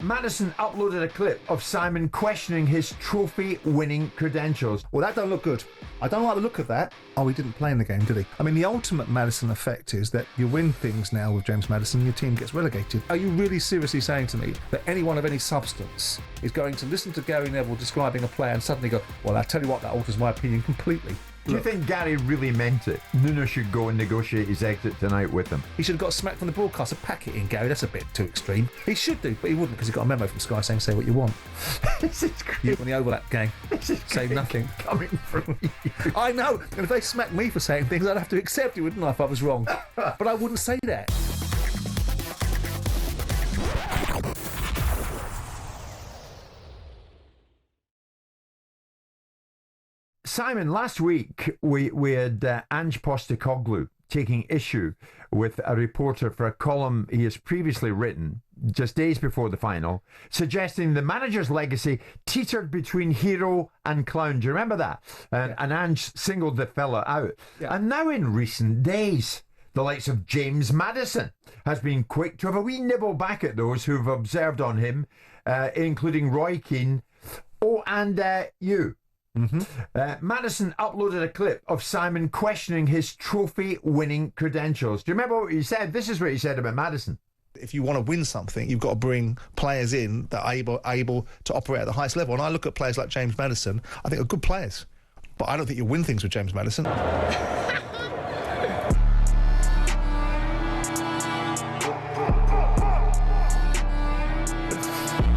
Maddison uploaded a clip of Simon questioning his trophy-winning credentials. Well, that don't look good. I don't like the look of that. Oh, he didn't play in the game, did he? I mean, the ultimate Maddison effect is that you win things now with James Maddison and your team gets relegated. Are you really seriously saying to me that anyone of any substance is going to listen to Gary Neville describing a player and suddenly go, well, I tell you what, that alters my opinion completely? Do you think Gary really meant it? Nuno should go and negotiate his exit tonight with him. He should have got smacked from the broadcaster. Pack it in, Gary. That's a bit too extreme. He should do, but he wouldn't because he got a memo from Sky saying say what you want. This is You on the overlap game. Say nothing. Coming from you. I know. And if they smacked me for saying things, I'd have to accept it, wouldn't I, if I was wrong? But I wouldn't say that. Simon, last week we had Ange Postecoglou taking issue with a reporter for a column he has previously written just days before the final, suggesting the manager's legacy teetered between hero and clown. Do you remember that? And Ange singled the fella out. Yeah. And now in recent days, the likes of James Maddison has been quick to have a wee nibble back at those who've observed on him, including Roy Keane, and you. Mm-hmm. Maddison uploaded a clip of Simon questioning his trophy-winning credentials. Do you remember what he said? This is what he said about Maddison. If you want to win something, you've got to bring players in that are able to operate at the highest level. And I look at players like James Maddison, I think are good players. But I don't think you win things with James Maddison.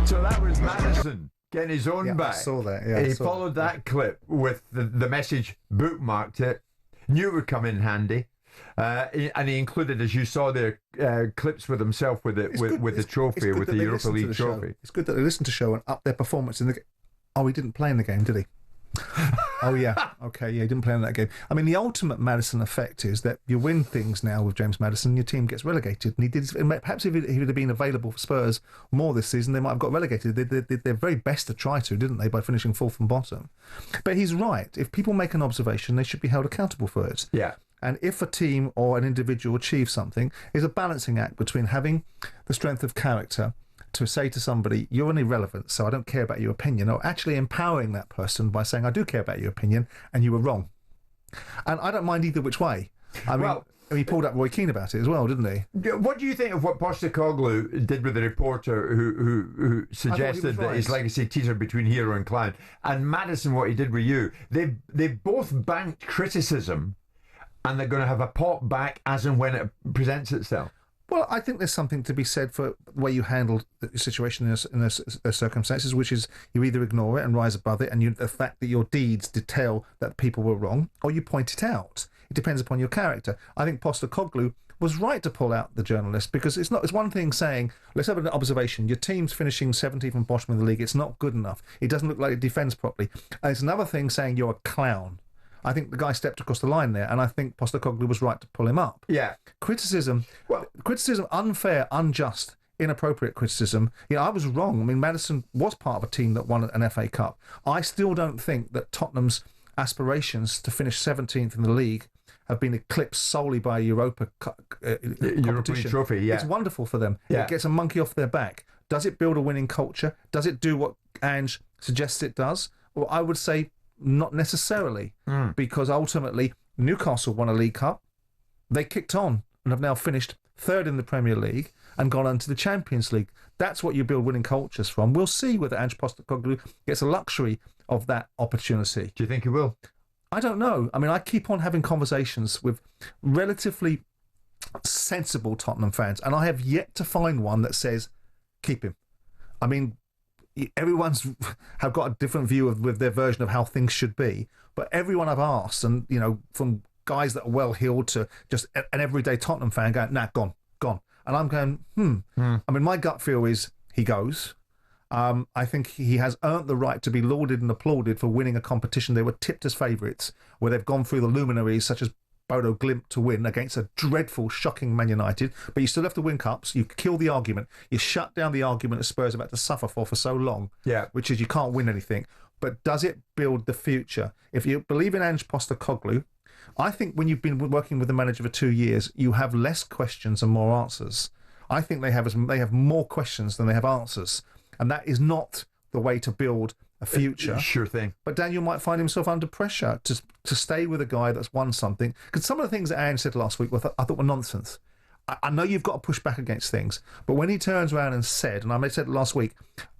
So that was Maddison getting his own back. I saw that, yeah. He followed that clip with the message, bookmarked it, knew it would come in handy. And he included, as you saw there, clips with himself with the trophy, with the Europa League trophy. It's good that they listened to the show and up their performance in the game. Oh, he didn't play in the game, did he? Oh, yeah. Okay, yeah, he didn't play in that game. I mean, the ultimate Maddison effect is that you win things now with James Maddison and your team gets relegated. And he did. Perhaps if he would have been available for Spurs more this season, they might have got relegated. They did their very best to try to, didn't they, by finishing fourth from bottom. But he's right. If people make an observation, they should be held accountable for it. Yeah. And if a team or an individual achieves something, it's a balancing act between having the strength of character to say to somebody, you're an irrelevant, so I don't care about your opinion, or actually empowering that person by saying, I do care about your opinion, and you were wrong. And I don't mind either which way. I mean, he pulled up Roy Keane about it as well, didn't he? What do you think of what Postecoglou did with the reporter who suggested that his legacy teetered between hero and clown? And Maddison, what he did with you, they both banked criticism, and they're going to have a pop back as and when it presents itself. Well, I think there's something to be said for the way you handled the situation in the circumstances, which is you either ignore it and rise above it, and the fact that your deeds detail that people were wrong, or you point it out. It depends upon your character. I think Postecoglou was right to pull out the journalist, because it's one thing saying, let's have an observation, your team's finishing 17th from bottom of the league, it's not good enough, it doesn't look like it defends properly. And it's another thing saying you're a clown. I think the guy stepped across the line there, and I think Postecoglou was right to pull him up. Yeah. Criticism, unfair, unjust, inappropriate criticism. I was wrong. I mean, Maddison was part of a team that won an FA Cup. I still don't think that Tottenham's aspirations to finish 17th in the league have been eclipsed solely by a Europa competition. Trophy, yeah. It's wonderful for them. Yeah. It gets a monkey off their back. Does it build a winning culture? Does it do what Ange suggests it does? Well, I would say not necessarily, because ultimately Newcastle won a League Cup. They kicked on and have now finished third in the Premier League and gone on to the Champions League. That's what you build winning cultures from. We'll see whether Ange Postecoglou gets a luxury of that opportunity. Do you think he will? I don't know. I mean, I keep on having conversations with relatively sensible Tottenham fans, and I have yet to find one that says, keep him. I mean, everyone's have got a different view with their version of how things should be, but everyone I've asked, and from guys that are well heeled to just an everyday Tottenham fan going, nah, gone, and I'm going, I mean, my gut feel is he goes. I think he has earned the right to be lauded and applauded for winning a competition they were tipped as favourites, where they've gone through the luminaries such as Bodo Glimt to win against a dreadful, shocking Man United, but you still have to win cups. You kill the argument. You shut down the argument that Spurs are about to suffer for so long, which is you can't win anything. But does it build the future? If you believe in Ange Postecoglou, I think when you've been working with the manager for 2 years, you have less questions and more answers. I think they have more questions than they have answers. And that is not the way to build a future. Sure thing. But Daniel might find himself under pressure to stay with a guy that's won something. Because some of the things that Ange said last week I thought were nonsense. I know you've got to push back against things, but when he turns around and said, and I said it last week,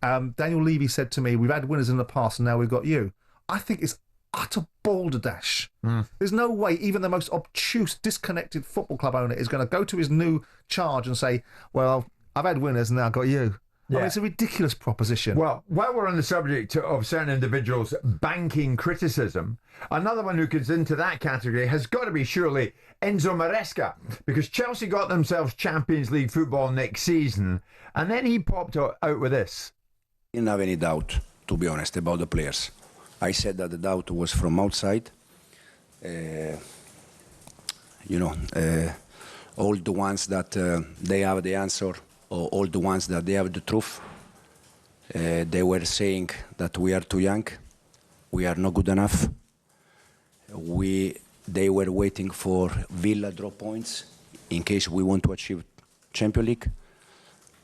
Daniel Levy said to me, we've had winners in the past and now we've got you. I think it's utter balderdash. There's no way even the most obtuse, disconnected football club owner is going to go to his new charge and say, well, I've had winners and now I've got you. I mean, it's a ridiculous proposition. Well, while we're on the subject of certain individuals banking criticism, another one who gets into that category has got to be surely Enzo Maresca, because Chelsea got themselves Champions League football next season, and then he popped out with this. I didn't have any doubt, to be honest, about the players. I said that the doubt was from outside. All the ones that they have the answer, or all the ones that they have the truth, they were saying that we are too young, we are not good enough. They were waiting for Villa draw points in case we want to achieve Champions League,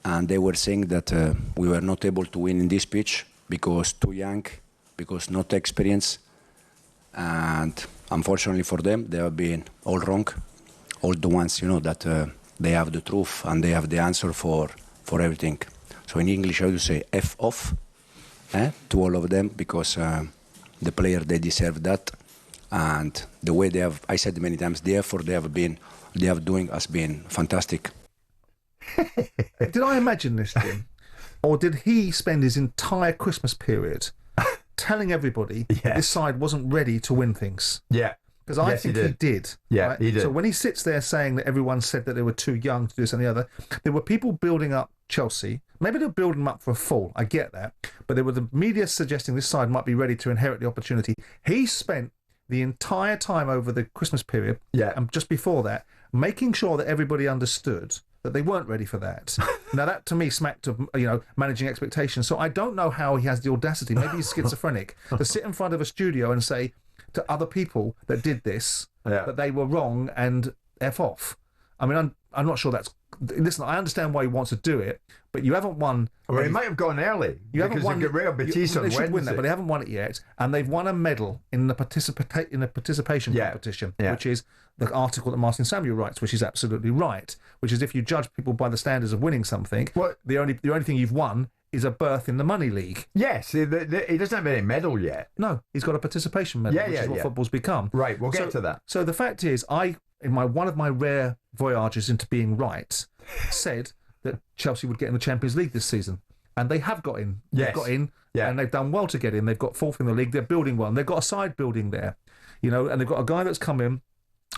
and they were saying that we were not able to win in this pitch because too young, because not experience, and unfortunately for them, they have been all wrong. All the ones, that they have the truth and they have the answer for everything. So in English, I would say F off to all of them, because the player, they deserve that. And the way they have, I said many times, the effort they have doing has been fantastic. Did I imagine this, Jim? Or did he spend his entire Christmas period telling everybody that this side wasn't ready to win things? Yeah. Because I think he did. Yeah, right? he did. So when he sits there saying that everyone said that they were too young to do this and the other, there were people building up Chelsea. Maybe they're building them up for a fall. I get that. But there were the media suggesting this side might be ready to inherit the opportunity. He spent the entire time over the Christmas period, and just before that, making sure that everybody understood that they weren't ready for that. Now that to me smacked of managing expectations. So I don't know how he has the audacity, maybe he's schizophrenic, to sit in front of a studio and say to other people that did this that they were wrong and F off. I mean, I'm not sure that's... Listen, I understand why he wants to do it, but you haven't won... Well, he might have gone early. You haven't won... They Real Betis on They should Wednesday. win that, but they haven't won it yet. And they've won a medal in the participation competition, which is the article that Martin Samuel writes, which is absolutely right, which is if you judge people by the standards of winning something, the only thing you've won is a berth in the Money League. Yes, he doesn't have any medal yet. No, he's got a participation medal, which is what football's become. Right, we'll get to that. So the fact is, in one of my rare voyages into being right, said that Chelsea would get in the Champions League this season. And they have got in. They've got in, and they've done well to get in. They've got fourth in the league. They're building well. And they've got a side building there, and they've got a guy that's come in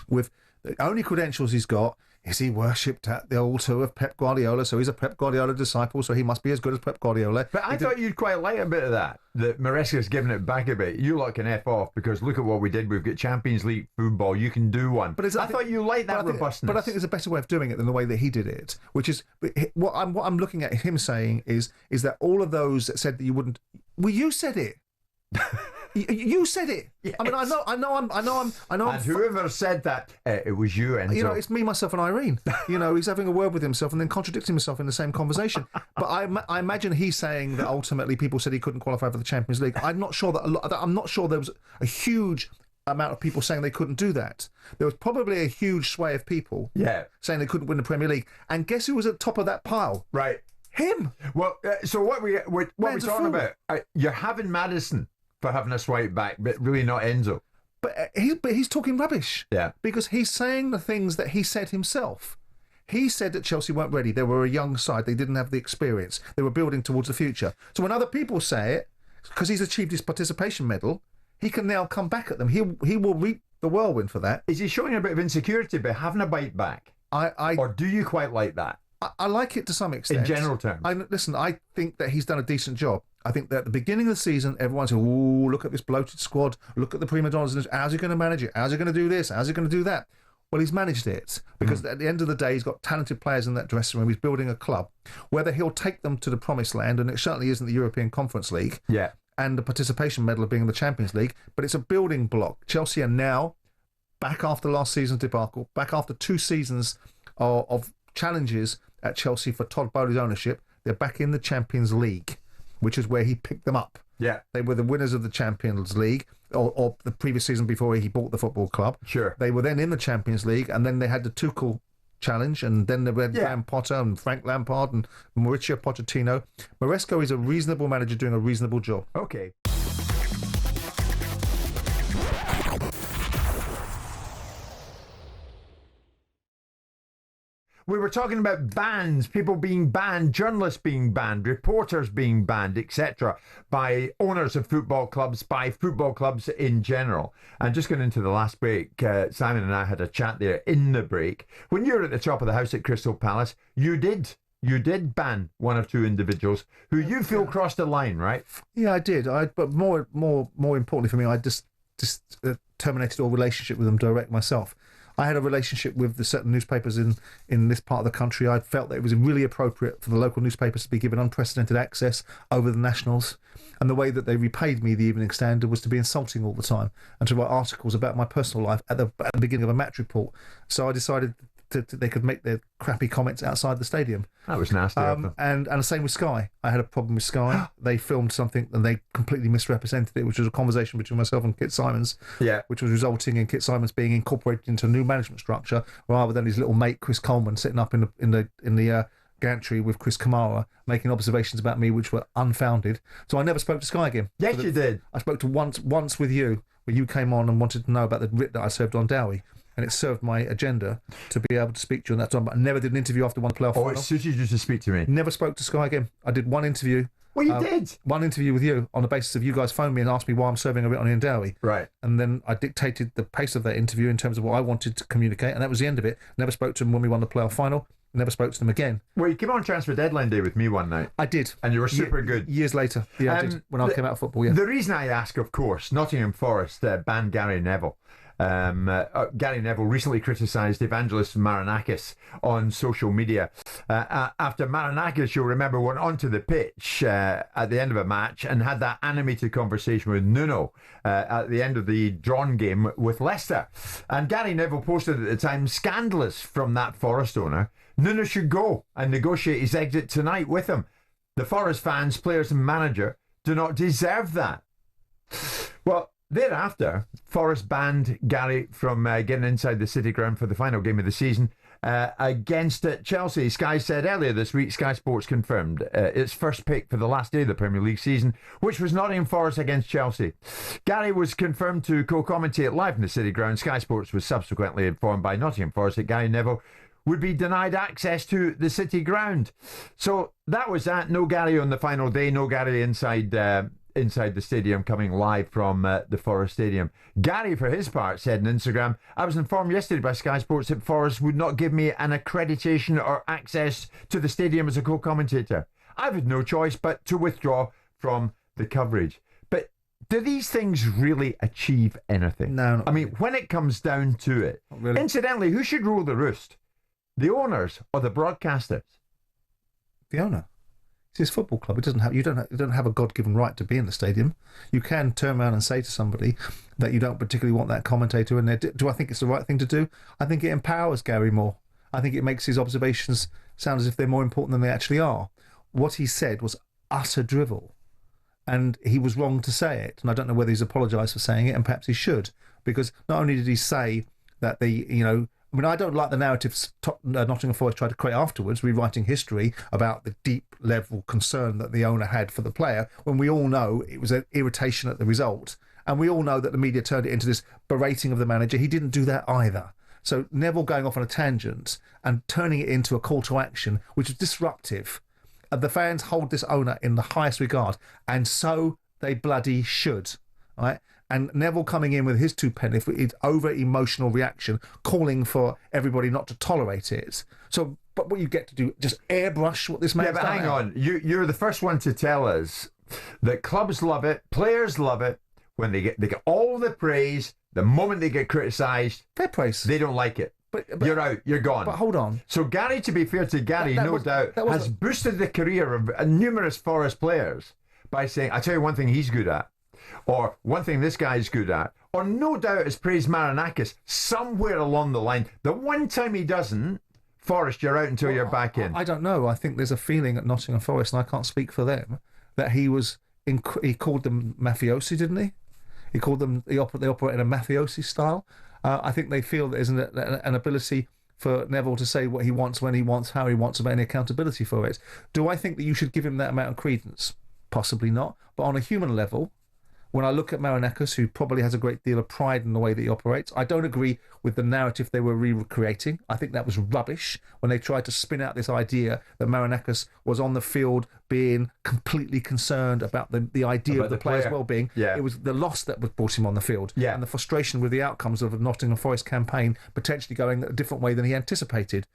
with the only credentials he's got is he worshipped at the altar of Pep Guardiola, so he's a Pep Guardiola disciple, so he must be as good as Pep Guardiola. But I thought you'd quite like a bit of that Maresca's given it back a bit. You lot can F off, because look at what we did. We've got Champions League football. You can do one. But I thought you liked that robustness. But I think there's a better way of doing it than the way that he did it, which is what I'm looking at him saying is that all of those that said that you wouldn't... Well, you said it. You said it. Yes. I mean, I know. And whoever said that, it was you, Enzo. It's me, myself, and Irene. He's having a word with himself and then contradicting himself in the same conversation. But I imagine he's saying that ultimately people said he couldn't qualify for the Champions League. I'm not sure there was a huge amount of people saying they couldn't do that. There was probably a huge sway of people saying they couldn't win the Premier League. And guess who was at the top of that pile? Right. Him. Well, so what we're talking about? You're having Maddison for having a swipe back, but really not Enzo. But he's talking rubbish. Yeah. Because he's saying the things that he said himself. He said that Chelsea weren't ready. They were a young side. They didn't have the experience. They were building towards the future. So when other people say it, because he's achieved his participation medal, he can now come back at them. He will reap the whirlwind for that. Is he showing a bit of insecurity by having a bite back? Or do you quite like that? I like it to some extent. In general terms. I think that he's done a decent job. I think that at the beginning of the season, everyone's saying, "Oh, look at this bloated squad. Look at the prima donnas. How's he going to manage it? How's he going to do this? How's he going to do that?" Well, he's managed it, because at the end of the day, he's got talented players in that dressing room. He's building a club. Whether he'll take them to the promised land, and it certainly isn't the European Conference League, and the participation medal of being in the Champions League, but it's a building block. Chelsea are now back after last season's debacle, back after 2 seasons of challenges at Chelsea for Todd Bowley's ownership. They're back in the Champions League. which is where he picked them up. Yeah. They were the winners of the Champions League, or the previous season before he bought the football club. Sure. They were then in the Champions League, and then they had the Tuchel challenge, and then they had Graham Potter and Frank Lampard and Mauricio Pochettino. Maresco is a reasonable manager doing a reasonable job. Okay. We were talking about bans, people being banned, journalists being banned, reporters being banned, etc., by owners of football clubs, by football clubs in general. And just going into the last break, Simon and I had a chat there in the break. When you were at the top of the house at Crystal Palace, you did ban one or two individuals who you feel crossed the line, right? Yeah, I did. But more importantly for me, I just terminated all relationship with them direct myself. I had a relationship with the certain newspapers in this part of the country. I felt that it was really appropriate for the local newspapers to be given unprecedented access over the nationals. And the way that they repaid me, the Evening Standard, was to be insulting all the time and to write articles about my personal life at the beginning of a match report. So I decided they could make their crappy comments outside the stadium. That was nasty of them. And the same with Sky. I had a problem with Sky. They filmed something and they completely misrepresented it, which was a conversation between myself and Kit Simons, which was resulting in Kit Simons being incorporated into a new management structure rather than his little mate Chris Coleman sitting up in the gantry with Chris Kamara making observations about me which were unfounded. So I never spoke to Sky again. Yes, you did. I spoke to once with you, where you came on and wanted to know about the writ that I served on Dowie. And it served my agenda to be able to speak to you on that time. But I never did an interview after one playoff final. It suited you to speak to me. Never spoke to Sky again. I did one interview. Well, you did. One interview with you on the basis of you guys phoned me and asked me why I'm serving a writ on Ian Dowie. Right. And then I dictated the pace of that interview in terms of what I wanted to communicate. And that was the end of it. Never spoke to them when we won the playoff final. Never spoke to them again. Well, you came on transfer deadline day with me one night. I did. And you were super good. Years later. Yeah, I did. When I came out of football, yeah. The reason I ask, of course, Nottingham Forest banned Gary Neville. Gary Neville recently criticised Evangelos Marinakis on social media after Marinakis, you'll remember, went onto the pitch at the end of a match and had that animated conversation with Nuno at the end of the drawn game with Leicester. And Gary Neville posted at the time, scandalous from that Forest owner, Nuno should go and negotiate his exit tonight with him. The Forest fans, players and manager do not deserve that. Well, thereafter, Forest banned Gary from getting inside the City Ground for the final game of the season against Chelsea. Sky said earlier this week, Sky Sports confirmed its first pick for the last day of the Premier League season, which was Nottingham Forest against Chelsea. Gary was confirmed to co-commentate live in the City Ground. Sky Sports was subsequently informed by Nottingham Forest that Gary Neville would be denied access to the City Ground. So that was that. No Gary on the final day. No Gary inside the stadium, coming live from the Forest Stadium. Gary, for his part, said on Instagram, I was informed yesterday by Sky Sports that Forest would not give me an accreditation or access to the stadium as a co-commentator. I've had no choice but to withdraw from the coverage. But do these things really achieve anything? No. I mean, when it comes down to it, really. Incidentally, who should rule the roost? The owners or the broadcasters? The owner. It's his football club. You don't have a God-given right to be in the stadium. You can turn around and say to somebody that you don't particularly want that commentator in there. Do I think it's the right thing to do? I think it empowers Gary more. I think it makes his observations sound as if they're more important than they actually are. What he said was utter drivel, and he was wrong to say it. And I don't know whether he's apologised for saying it, and perhaps he should, because not only did he say that I mean, I don't like the narratives Nottingham Forest tried to create afterwards, rewriting history about the deep level concern that the owner had for the player, when we all know it was an irritation at the result. And we all know that the media turned it into this berating of the manager. He didn't do that either. So Neville going off on a tangent and turning it into a call to action, which is disruptive. The fans hold this owner in the highest regard, and so they bloody should. Right? And Neville coming in with his two penny, his over-emotional reaction, calling for everybody not to tolerate it. So, but what you get to do, just airbrush what this man's done. Yeah, but hang on. You're the first one to tell us that clubs love it, players love it, when they get all the praise. The moment they get criticised, fair praise, they don't like it. But you're out, you're gone. But hold on. So Gary, to be fair to Gary, no doubt, has boosted the career of numerous Forest players by saying, I tell you one thing he's good at. Or one thing this guy's good at, or no doubt has praised Marinakis somewhere along the line. The one time he doesn't, Forest, you're out until you're back in. I don't know. I think there's a feeling at Nottingham Forest, and I can't speak for them, that he called them mafiosi, didn't he? He called them, they operate in a mafiosi style. I think they feel there isn't an ability for Neville to say what he wants, when he wants, how he wants, about any accountability for it. Do I think that you should give him that amount of credence? Possibly not. But on a human level, when I look at Marinakis, who probably has a great deal of pride in the way that he operates, I don't agree with the narrative they were recreating. I think that was rubbish when they tried to spin out this idea that Marinakis was on the field being completely concerned about the idea of the player's well-being. Yeah. It was the loss that was brought him on the field, and the frustration with the outcomes of the Nottingham Forest campaign potentially going a different way than he anticipated.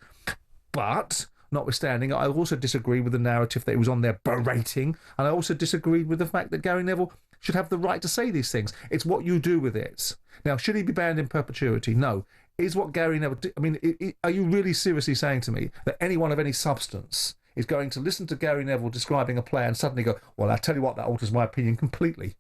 But notwithstanding, I also disagree with the narrative that he was on there berating, and I also disagreed with the fact that Gary Neville should have the right to say these things. It's what you do with it. Now, should he be banned in perpetuity? No. Is what Gary Neville... I mean, are you really seriously saying to me that anyone of any substance is going to listen to Gary Neville describing a player and suddenly go, well, I tell you what, that alters my opinion completely?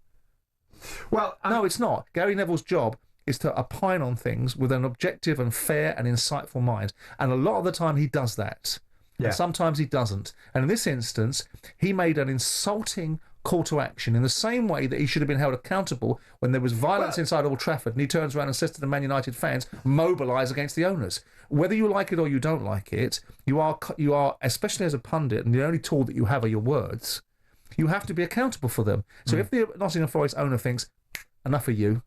Well, no, it's not. Gary Neville's job is to opine on things with an objective and fair and insightful mind. And a lot of the time he does that. Yeah. And sometimes he doesn't. And in this instance, he made an insulting call to action in the same way that he should have been held accountable when there was violence inside Old Trafford, and he turns around and says to the Man United fans, mobilise against the owners. Whether you like it or you don't like it, you are, especially as a pundit, and the only tool that you have are your words, you have to be accountable for them. So if the Nottingham Forest owner thinks, enough of you,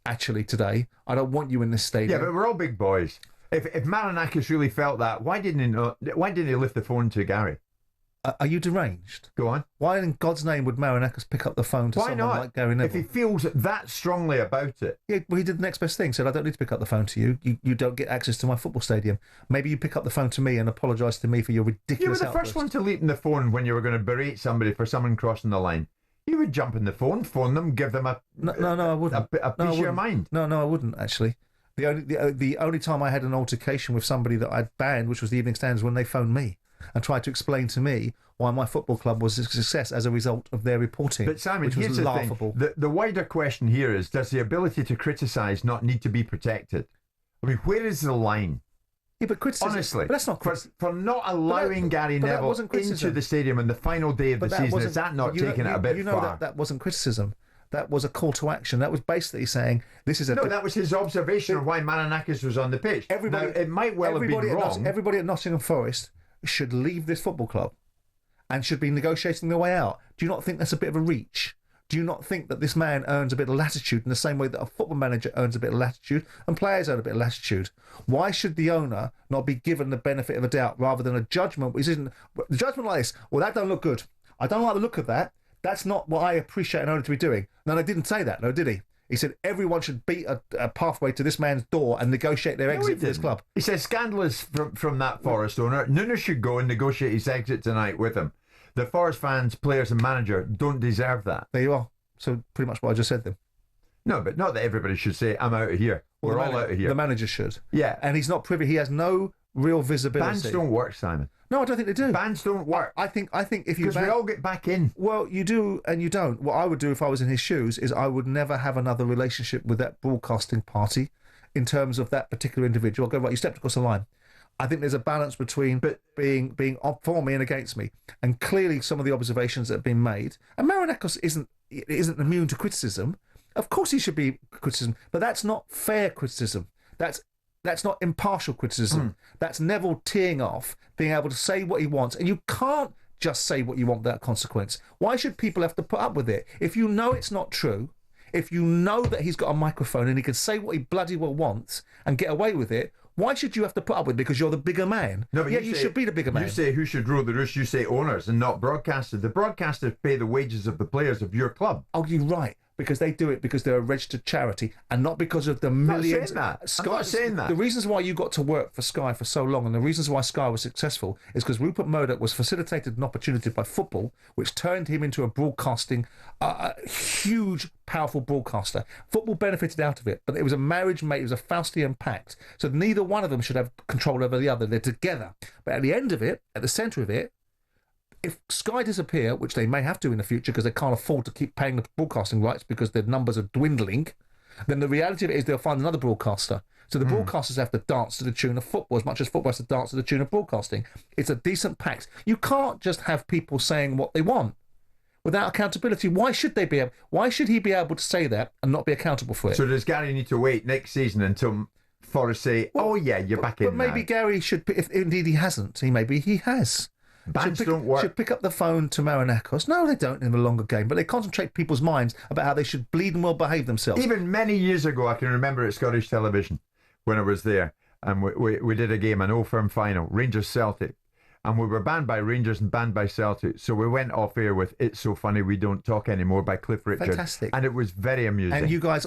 actually today, I don't want you in this stadium. Yeah, but we're all big boys. If Marinakis really felt that, why didn't he lift the phone to Gary? Are you deranged? Go on. Why in God's name would Marinakis pick up the phone to someone like Gary Neville? If he feels that strongly about it. Yeah, well, he did the next best thing. Said, I don't need to pick up the phone to you. You don't get access to my football stadium. Maybe you pick up the phone to me and apologise to me for your ridiculous You were the outburst. first one to leap in the phone when you were going to berate somebody for someone crossing the line. You would jump in the phone them, give them a I wouldn't. a piece of your mind. No, I wouldn't actually. The only time I had an altercation with somebody that I'd banned, which was the Evening Standard, when they phoned me and tried to explain to me why my football club was a success as a result of their reporting. But Simon, which here's was the laughable. thing. The wider question here is, does the ability to criticise not need to be protected? I mean, where is the line? Yeah, but criticism... Honestly, but that's not for not allowing Gary Neville into the stadium on the final day of the season, is that not taking it a bit far? That wasn't criticism. That was a call to action. That was basically saying, this is a... No, that was his observation of why Marinakis was on the pitch. It might well have been wrong. Everybody at Nottingham Forest should leave this football club and should be negotiating their way out. Do you not think that's a bit of a reach? Do you not think that this man earns a bit of latitude in the same way that a football manager earns a bit of latitude and players earn a bit of latitude? Why should the owner not be given the benefit of a doubt rather than a judgment which isn't... The judgment like this, well, that don't look good. I don't like the look of that. That's not what I appreciate an owner to be doing. No, they didn't say that, no, did he? He said everyone should beat a pathway to this man's door and negotiate their exit for this club. He said scandalous from that Forest owner. Nunes should go and negotiate his exit tonight with him. The Forest fans, players and manager don't deserve that. There you are. So pretty much what I just said then. No, but not that everybody should say, I'm out of here. Well, We're all out of here. The manager should. Yeah. And he's not privy. He has no real visibility. Bans don't work, Simon. No, I don't think they do. Bans don't work. I think if you... Because we all get back in. Well, you do and you don't. What I would do if I was in his shoes is I would never have another relationship with that broadcasting party in terms of that particular individual. I'll go, right, you stepped across the line. I think there's a balance between being for me and against me. And clearly some of the observations that have been made, and Marinakis isn't immune to criticism. Of course he should be criticism, but that's not fair criticism. That's not impartial criticism. That's Neville teeing off, being able to say what he wants. And you can't just say what you want without consequence. Why should people have to put up with it? If you know it's not true, if you know that he's got a microphone and he can say what he bloody well wants and get away with it, why should you have to put up with it? Because you're the bigger man. No, but you should be the bigger man. You say who should rule the roost, you say owners and not broadcasters. The broadcasters pay the wages of the players of your club. Oh, you're right. Because they do it because they're a registered charity and not because of the millions. I'm not saying that. The reasons why you got to work for Sky for so long and the reasons why Sky was successful is because Rupert Murdoch was facilitated an opportunity by football, which turned him into a broadcasting, huge, powerful broadcaster. Football benefited out of it, but it was a marriage made, it was a Faustian pact. So neither one of them should have control over the other. They're together. But at the end of it, at the centre of it, if Sky disappear, which they may have to in the future because they can't afford to keep paying the broadcasting rights because their numbers are dwindling, then the reality of it is they'll find another broadcaster. So the broadcasters have to dance to the tune of football as much as football has to dance to the tune of broadcasting. It's a decent pact. You can't just have people saying what they want. without accountability. Why should they be? Why should he be able to say that and not be accountable for it? So does Gary need to wait next season until Forest say, "Oh yeah, you're back in"? But maybe now. Gary should, if indeed he hasn't, he has. Bans don't work. Should pick up the phone to Marinakos. No, they don't in the longer game, but they concentrate people's minds about how they should bleed and well behave themselves. Even many years ago, I can remember at Scottish television when I was there, and we did a game, an Old Firm final, Rangers Celtic, and we were banned by Rangers and banned by Celtic. So we went off air with "It's So Funny We Don't Talk Anymore" by Cliff Richard. Fantastic. And it was very amusing. And you guys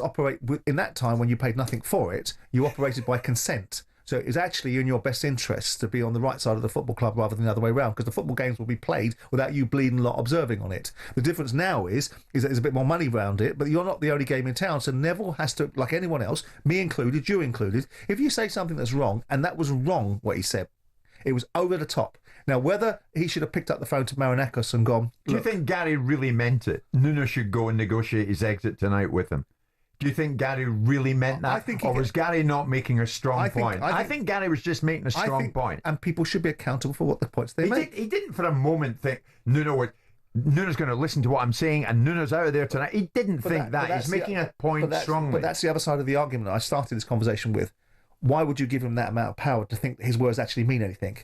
in that time when you paid nothing for it, you operated by consent. So it's actually in your best interest to be on the right side of the football club rather than the other way around, because the football games will be played without you bleeding lot observing on it. The difference now is that there's a bit more money around it, but you're not the only game in town. So Neville has to, like anyone else, me included, you included, if you say something that's wrong, and that was wrong what he said, it was over the top. Now, whether he should have picked up the phone to Marinakos and gone... Do you think Gary really meant it? Nuno should go and negotiate his exit tonight with him. Do you think Gary really meant that? Or was Gary not making a strong point? I think Gary was just making a strong point. And people should be accountable for what the points they make. He didn't for a moment think Nuno's going to listen to what I'm saying and Nuno's out of there tonight. He didn't think that. He's making a point strongly. But that's the other side of the argument I started this conversation with. Why would you give him that amount of power to think his words actually mean anything?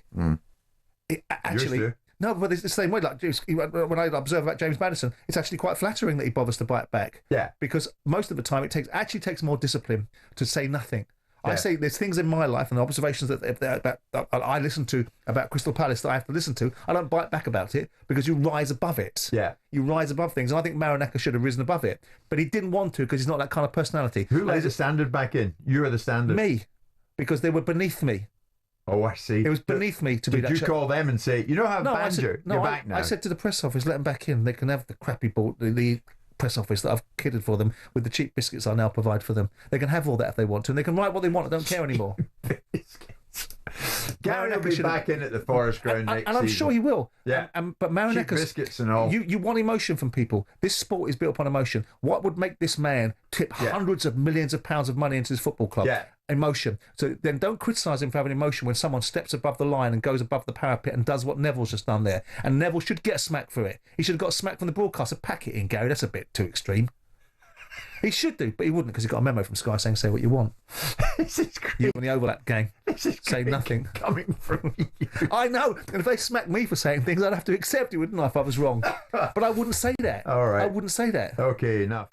Actually... No, but it's the same way. Like when I observe about James Maddison, it's actually quite flattering that he bothers to bite back. Yeah. Because most of the time, it takes more discipline to say nothing. Yeah. I say there's things in my life and the observations that I listen to about Crystal Palace that I have to listen to. I don't bite back about it because you rise above it. Yeah. You rise above things, and I think Marinakos should have risen above it, but he didn't want to because he's not that kind of personality. Who let the standard back in? You are the standard. Me, because they were beneath me. Oh, I see. It was beneath me to be that. Did you call them and say, you know how banned you? You're back now? I said to the press office, let them back in. They can have the crappy ball, the press office that I've kidded for them with the cheap biscuits I now provide for them. They can have all that if they want to, and they can write what they want. I don't care anymore. Gary will be back in at the Forest Ground next season. And I'm sure he will. Yeah. But Marinakos... Cheap biscuits and all. You want emotion from people. This sport is built upon emotion. What would make this man tip hundreds of millions of pounds of money into his football club? Yeah. Emotion. So then don't criticise him for having emotion when someone steps above the line and goes above the parapet and does what Neville's just done there. And Neville should get a smack for it. He should have got a smack from the broadcaster. Pack it in, Gary. That's a bit too extreme. He should do, but he wouldn't because he got a memo from Sky saying say what you want. This is great. You on the overlap game. This is say nothing. Coming from you. I know. And if they smacked me for saying things, I'd have to accept it, wouldn't I, if I was wrong? But I wouldn't say that. All right. I wouldn't say that. Okay, enough.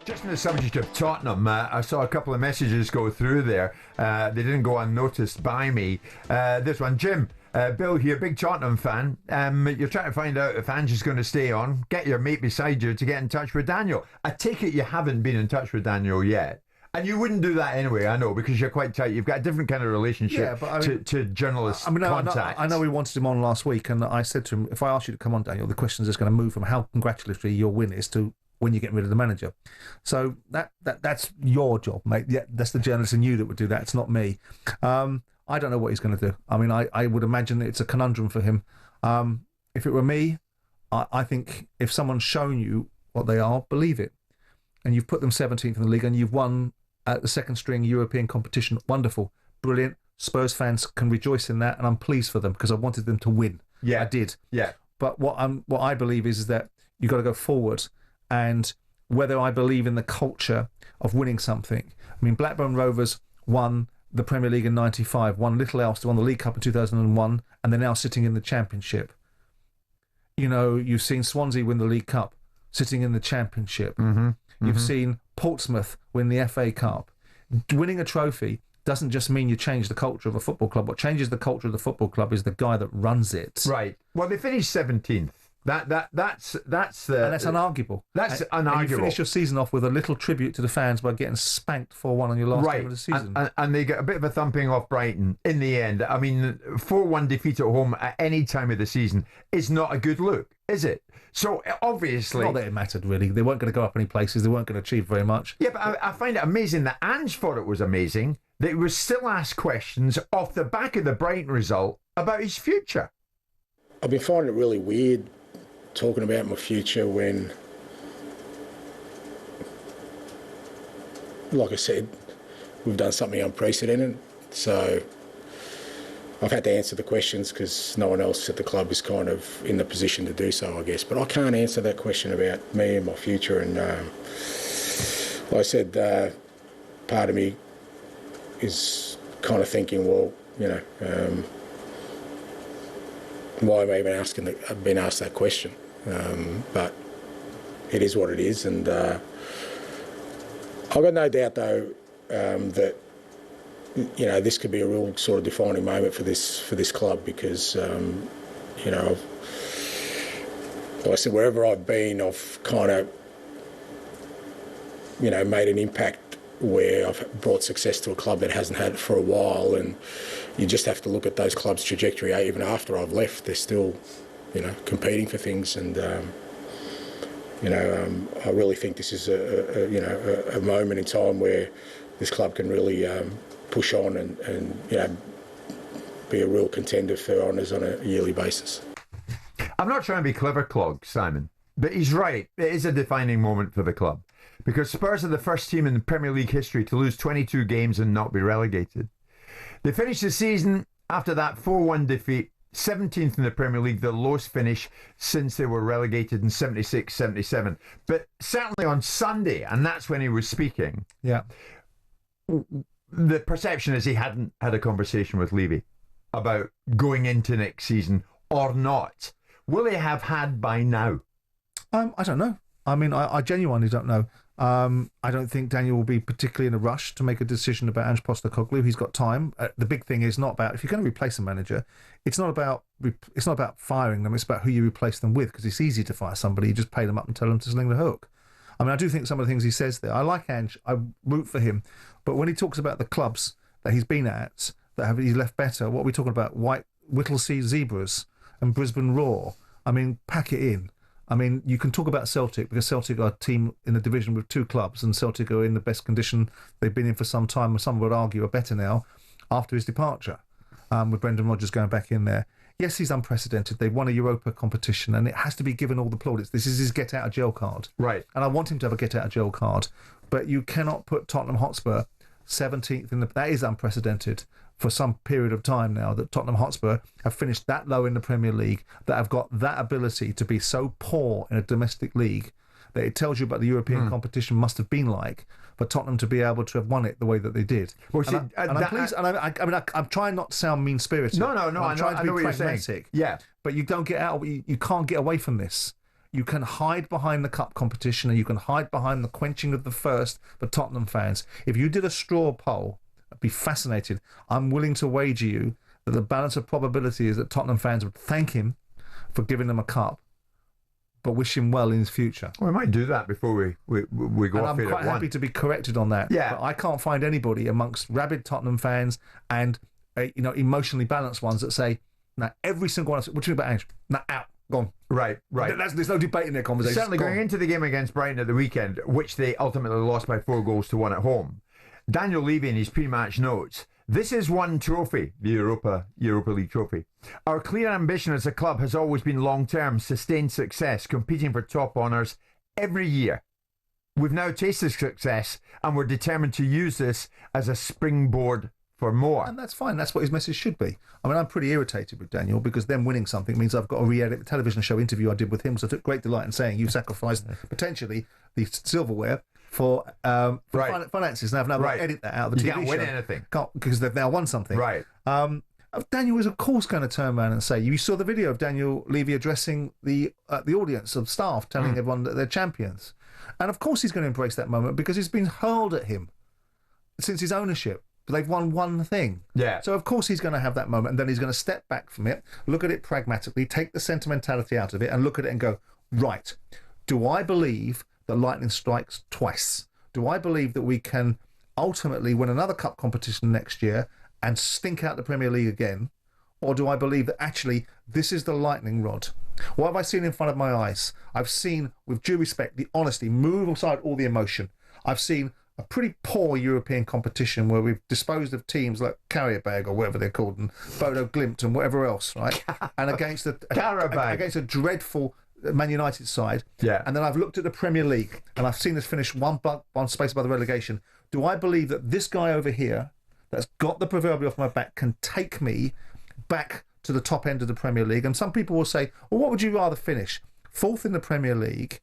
Just on the subject of Tottenham, I saw a couple of messages go through there. They didn't go unnoticed by me. This one, Jim, Bill here, big Tottenham fan. You're trying to find out if Ange is going to stay on. Get your mate beside you to get in touch with Daniel. I take it you haven't been in touch with Daniel yet. And you wouldn't do that anyway, I know, because you're quite tight. You've got a different kind of relationship to journalist contact. I know we wanted him on last week, and I said to him, if I ask you to come on, Daniel, the question is just going to move from how congratulatory your win is to when you get rid of the manager. So that's your job, mate. Yeah, that's the journalist in you that would do that. It's not me. I don't know what he's going to do. I mean, I would imagine it's a conundrum for him. If it were me, I think if someone's shown you what they are, believe it. And you've put them 17th in the league and you've won at the second string European competition. Wonderful. Brilliant. Spurs fans can rejoice in that, and I'm pleased for them because I wanted them to win. Yeah. I did. Yeah. But what I believe is that you've got to go forward. And whether I believe in the culture of winning something. I mean, Blackburn Rovers won the Premier League in 95, won little else, won the League Cup in 2001, and they're now sitting in the Championship. You know, you've seen Swansea win the League Cup, sitting in the Championship. You've seen Portsmouth win the FA Cup. Winning a trophy doesn't just mean you change the culture of a football club. What changes the culture of the football club is the guy that runs it. Right. Well, they finished 17th. That's unarguable. That's unarguable. And you finish your season off with a little tribute to the fans by getting spanked 4-1 on your last game of the season. And they get a bit of a thumping off Brighton in the end. I mean, 4-1 defeat at home at any time of the season is not a good look, is it? So obviously, not that it mattered really. They weren't going to go up any places. They weren't going to achieve very much. Yeah, but I find it amazing that Ange thought it was amazing that he was still asked questions off the back of the Brighton result about his future. I've been finding it really weird talking about my future when, like I said, we've done something unprecedented. So I've had to answer the questions because no one else at the club is kind of in the position to do so, I guess. But I can't answer that question about me and my future. And like I said, part of me is kind of thinking, well, you know, why am I even being asked that question? But it is what it is, and I've got no doubt though that, you know, this could be a real sort of defining moment for this club because you know, like I said, wherever I've been, I've kind of, you know, made an impact where I've brought success to a club that hasn't had it for a while, and you just have to look at those clubs' trajectory. Even after I've left, they're still, you know, competing for things, and you know, I really think this is a moment in time where this club can really push on and you know, be a real contender for honours on a yearly basis. I'm not trying to be clever, Clog, Simon, but he's right. It is a defining moment for the club because Spurs are the first team in the Premier League history to lose 22 games and not be relegated. They finished the season after that 4-1 defeat, 17th in the Premier League, the lowest finish since they were relegated in 76-77. But certainly on Sunday, and that's when he was speaking, the perception is he hadn't had a conversation with Levy about going into next season or not. Will he have had by now? I don't know. I mean, I genuinely don't know. I don't think Daniel will be particularly in a rush to make a decision about Ange Postecoglou. He's got time. The big thing is not about, if you're going to replace a manager, it's not about firing them. It's about who you replace them with, because it's easy to fire somebody. You just pay them up and tell them to sling the hook. I mean, I do think some of the things he says there, I like Ange. I root for him. But when he talks about the clubs that he's been at, he's left better, what are we talking about? Whittlesea Zebras and Brisbane Roar. I mean, pack it in. I mean, you can talk about Celtic because Celtic are a team in the division with two clubs, and Celtic are in the best condition they've been in for some time, and some would argue are better now after his departure, with Brendan Rodgers going back in there. Yes, he's unprecedented. They've won a Europa competition, and it has to be given all the plaudits. This is his get-out-of-jail card. Right. And I want him to have a get-out-of-jail card. But you cannot put Tottenham Hotspur 17th in the... That is unprecedented for some period of time now, that Tottenham Hotspur have finished that low in the Premier League, that have got that ability to be so poor in a domestic league, that it tells you about the European competition must have been like for Tottenham to be able to have won it the way that they did. Well, I'm trying not to sound mean-spirited. No. I'm trying to be pragmatic. Yeah. But you can't get away from this. You can hide behind the cup competition, and you can hide behind the quenching of the thirst for Tottenham fans. If you did a straw poll, I'd be fascinated. I'm willing to wager you that the balance of probability is that Tottenham fans would thank him for giving them a cup, but wish him well in his future. We might do that before we go and off here. I'm quite happy to be corrected on that. Yeah. But I can't find anybody amongst rabid Tottenham fans and emotionally balanced ones that say, "Now every single one. What do you think about Ange? Now out, gone." Right. There's no debate in their conversation. Certainly going into the game against Brighton at the weekend, which they ultimately lost by 4-1 at home. Daniel Levy in his pre-match notes, "This is one trophy, the Europa League trophy. Our clear ambition as a club has always been long-term, sustained success, competing for top honours every year. We've now tasted success, and we're determined to use this as a springboard for more." And that's fine. That's what his message should be. I mean, I'm pretty irritated with Daniel because them winning something means I've got to re-edit the television show interview I did with him. So I took great delight in saying you sacrificed potentially the silverware for finances. Now I've now got to edit that out of the TV show. You can't win anything. Because they've now won something. Right. Daniel is, of course, going to turn around and say, you saw the video of Daniel Levy addressing the audience of staff, telling everyone that they're champions. And of course he's going to embrace that moment because it's been hurled at him since his ownership. They've won one thing. Yeah. So, of course, he's going to have that moment, and then he's going to step back from it, look at it pragmatically, take the sentimentality out of it, and look at it and go, right, do I believe that lightning strikes twice? Do I believe that we can ultimately win another cup competition next year and stink out the Premier League again? Or do I believe that actually this is the lightning rod? What have I seen in front of my eyes? I've seen, with due respect, the honesty, move aside all the emotion. I've seen a pretty poor European competition where we've disposed of teams like Carrier Bag or whatever they're called, and Bodo Glimt and whatever else, right? And against a dreadful Man United side. Yeah. And then I've looked at the Premier League and I've seen us finish one space above the relegation. Do I believe that this guy over here, that's got the proverbial off my back can take me back to the top end of the Premier League. And some people will say, well, what would you rather finish? 4th in the Premier League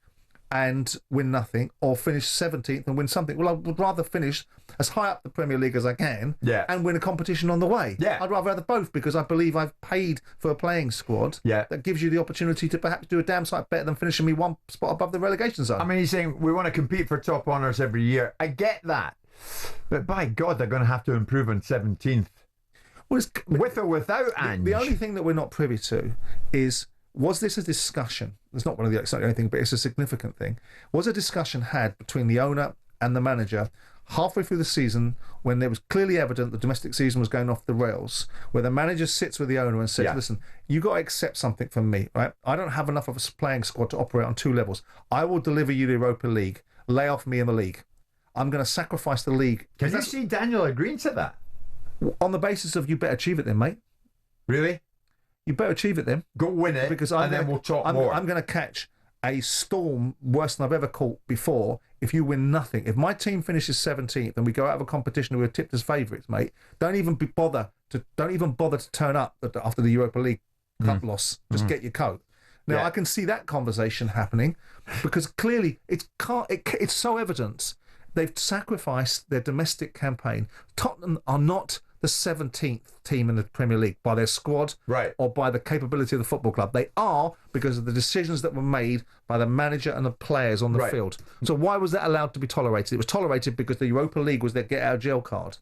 and win nothing, or finish 17th and win something? Well, I would rather finish as high up the Premier League as I can and win a competition on the way. I'd rather have both, because I believe I've paid for a playing squad that gives you the opportunity to perhaps do a damn sight better than finishing me one spot above the relegation zone. I mean, he's saying we want to compete for top honours every year. I get that. But by God, they're going to have to improve on 17th. Well, with or without Ange. The only thing that we're not privy to is, was this a discussion? It's not one of the exciting thing, but it's a significant thing. Was a discussion had between the owner and the manager halfway through the season, when it was clearly evident the domestic season was going off the rails, where the manager sits with the owner and says, listen, you got to accept something from me, right? I don't have enough of a playing squad to operate on 2 levels. I will deliver you the Europa League. Lay off me in the league. I'm going to sacrifice the league. Can you see Daniel agreeing to that? On the basis of, you better achieve it then, mate. Really? You better achieve it then. Go win it, because then we'll talk more. I'm going to catch a storm worse than I've ever caught before if you win nothing. If my team finishes 17th and we go out of a competition and we're tipped as favourites, mate, don't even bother to turn up after the Europa League cup loss. Just get your coat. Now, I can see that conversation happening, because clearly it's so evident they've sacrificed their domestic campaign. Tottenham are not the 17th team in the Premier League by their squad or by the capability of the football club. They are because of the decisions that were made by the manager and the players on the field. So why was that allowed to be tolerated? It was tolerated because the Europa League was their get-out-of-jail card.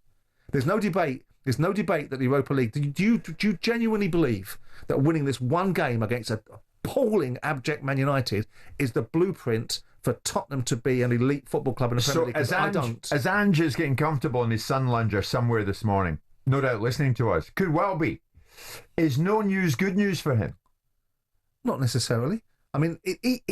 There's no debate that the Europa League... Do you genuinely believe that winning this one game against an appalling, abject Man United is the blueprint for Tottenham to be an elite football club in the Premier League? As Ange is getting comfortable in his sun lounger somewhere this morning, no doubt listening to us, could well be, is no news good news for him? Not necessarily. I mean,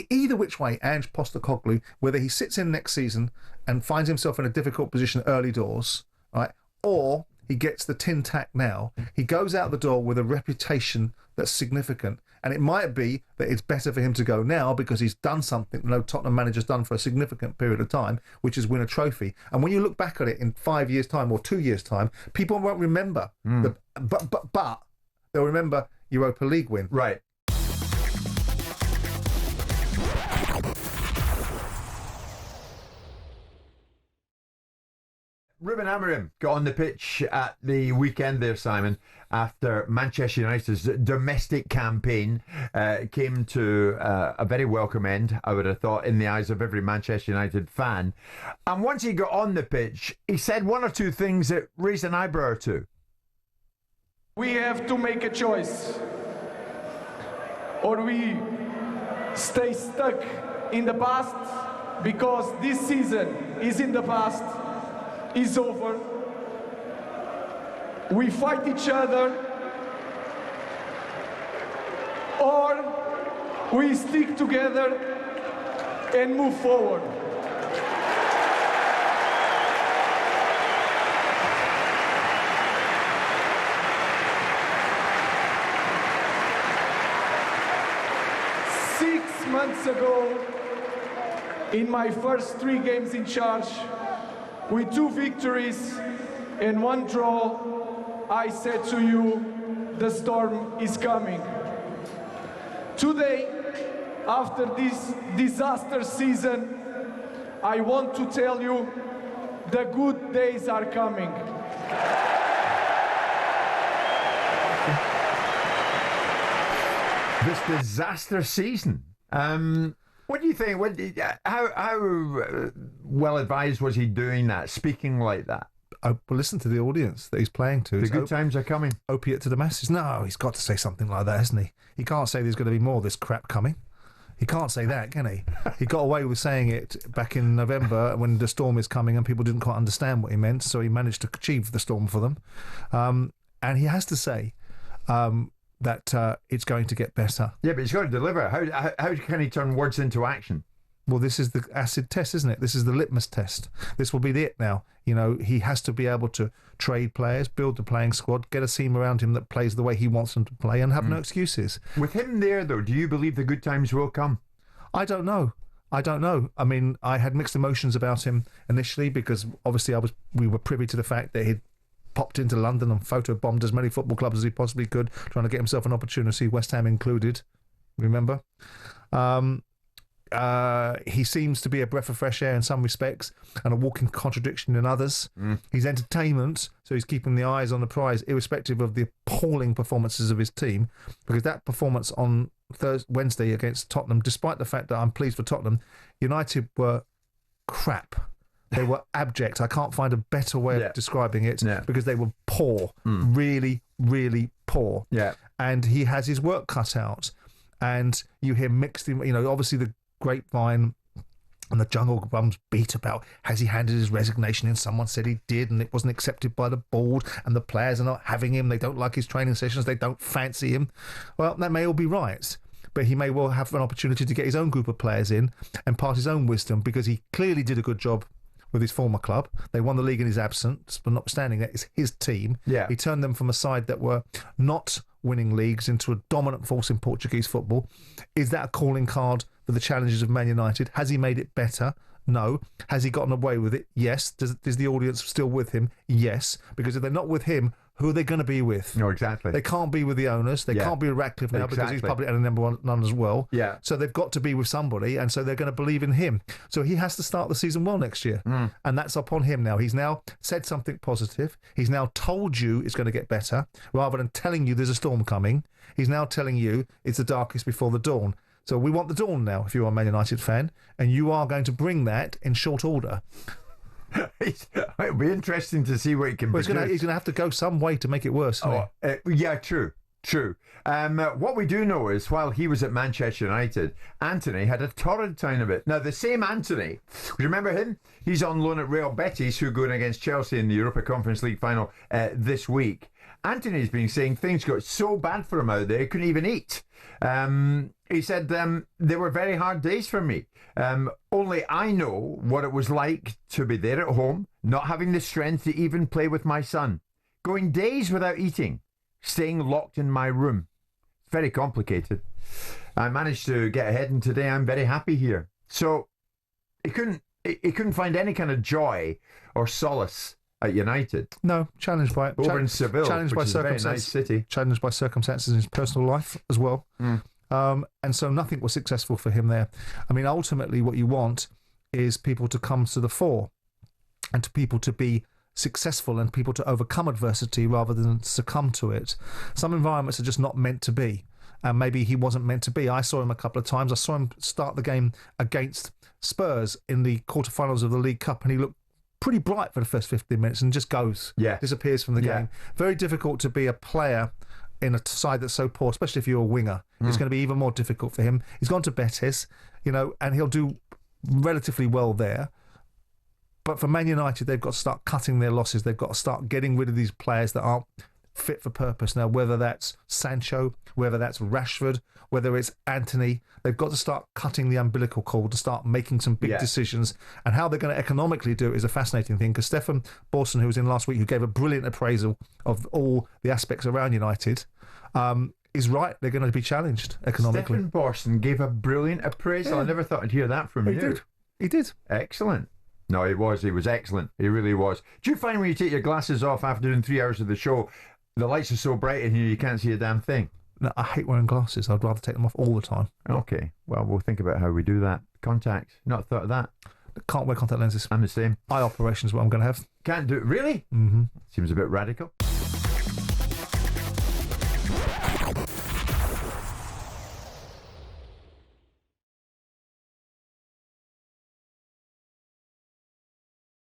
either which way, Ange Postecoglou, whether he sits in next season and finds himself in a difficult position early doors, right, or he gets the tin tack now, he goes out the door with a reputation that's significant. And it might be that it's better for him to go now because he's done something no Tottenham manager's done for a significant period of time, which is win a trophy. And when you look back at it in 5 years' time or 2 years' time, people won't remember. But they'll remember Europa League win. Right. Ruben Amorim got on the pitch at the weekend there, Simon, after Manchester United's domestic campaign came to a very welcome end, I would have thought, in the eyes of every Manchester United fan. And once he got on the pitch, he said one or two things that raised an eyebrow or two. We have to make a choice. Or we stay stuck in the past, because this season is in the past. Is over. We fight each other, or we stick together and move forward. Six months ago, in my first 3 games in charge, with 2 victories and 1 draw, I said to you, the storm is coming. Today, after this disaster season, I want to tell you, the good days are coming. This disaster season. What do you think? How well advised was he doing that, speaking like that? Well, listen to the audience that he's playing to. The good times are coming. Opiate to the masses. No, he's got to say something like that, hasn't he? He can't say there's going to be more of this crap coming. He can't say that, can he? He got away with saying it back in November when the storm is coming and people didn't quite understand what he meant, so he managed to achieve the storm for them. And he has to say... that it's going to get better. Yeah, but he's got to deliver. How can he turn words into action? Well, this is the acid test, isn't it? This is the litmus test. This will be it now. You know, he has to be able to trade players, build the playing squad, get a team around him that plays the way he wants them to play, and have no excuses. With him there, though, do you believe the good times will come? I don't know. I mean, I had mixed emotions about him initially because obviously we were privy to the fact that he'd popped into London and photobombed as many football clubs as he possibly could, trying to get himself an opportunity, West Ham included. Remember? He seems to be a breath of fresh air in some respects and a walking contradiction in others. He's entertainment, so he's keeping the eyes on the prize, irrespective of the appalling performances of his team. Because that performance on Wednesday against Tottenham, despite the fact that I'm pleased for Tottenham, United were crap. They were abject. I can't find a better way of describing it because they were poor, really, really poor. Yeah. And he has his work cut out. And you hear mixed, obviously the grapevine and the jungle bums beat about, has he handed his resignation in? Someone said he did and it wasn't accepted by the board and the players are not having him. They don't like his training sessions. They don't fancy him. Well, that may all be right, but he may well have an opportunity to get his own group of players in and pass his own wisdom, because he clearly did a good job with his former club. They won the league in his absence, but notwithstanding that, it's his team. Yeah. He turned them from a side that were not winning leagues into a dominant force in Portuguese football. Is that a calling card for the challenges of Man United? Has he made it better? No. Has he gotten away with it? Yes. Is the audience still with him? Yes. Because if they're not with him, who are they going to be with? No, exactly. They can't be with the owners. They can't be with Ratcliffe now because he's public enemy number one as well. Yeah. So they've got to be with somebody, and so they're going to believe in him. So he has to start the season well next year. And that's upon him now. He's now said something positive. He's now told you it's going to get better, rather than telling you there's a storm coming. He's now telling you it's the darkest before the dawn. So we want the dawn now, if you're a Man United fan, and you are going to bring that in short order. It'll be interesting to see what he can produce. He's going to have to go some way to make it worse. Yeah, true. What we do know is, while he was at Manchester United, Anthony had a torrid time of it. Now, the same Anthony, remember him? He's on loan at Real Betis, who are going against Chelsea in the Europa Conference League final this week. Anthony's been saying things got so bad for him out there, he couldn't even eat. He said, they were very hard days for me. Only I know what it was like to be there at home, not having the strength to even play with my son, going days without eating, staying locked in my room. Very complicated. I managed to get ahead, and today I'm very happy here. So he couldn't find any kind of joy or solace at United. No, challenged by over in Seville, challenged by which is a very nice city. Challenged by circumstances in his personal life as well. And so nothing was successful for him there. I mean, ultimately what you want is people to come to the fore and to people to be successful and people to overcome adversity rather than succumb to it. Some environments are just not meant to be, and maybe he wasn't meant to be. I saw him a couple of times. I saw him start the game against Spurs in the quarterfinals of the League Cup, and he looked pretty bright for the first 15 minutes and just disappears from the game. Very difficult to be a player in a side that's so poor, especially if you're a winger. It's going to be even more difficult for him. He's gone to Betis, and he'll do relatively well there. But for Man United, they've got to start cutting their losses. They've got to start getting rid of these players that aren't fit for purpose. Now, whether that's Sancho, whether that's Rashford, whether it's Anthony, they've got to start cutting the umbilical cord to start making some big decisions. And how they're going to economically do it is a fascinating thing, because Stefan Borson, who was in last week, who gave a brilliant appraisal of all the aspects around United, is right. They're going to be challenged economically. Stefan Borson gave a brilliant appraisal. I never thought I'd hear that from you. He did. Excellent. No, he was excellent. He really was. Do you find when you take your glasses off after doing 3 hours of the show, the lights are so bright in here you can't see a damn thing? No, I hate wearing glasses. I'd rather take them off all the time. Okay. Well, we'll think about how we do that. Contacts. Not thought of that. Can't wear contact lenses. I'm the same. Eye operations, what I'm going to have. Can't do it. Really? Mm-hmm. Seems a bit radical.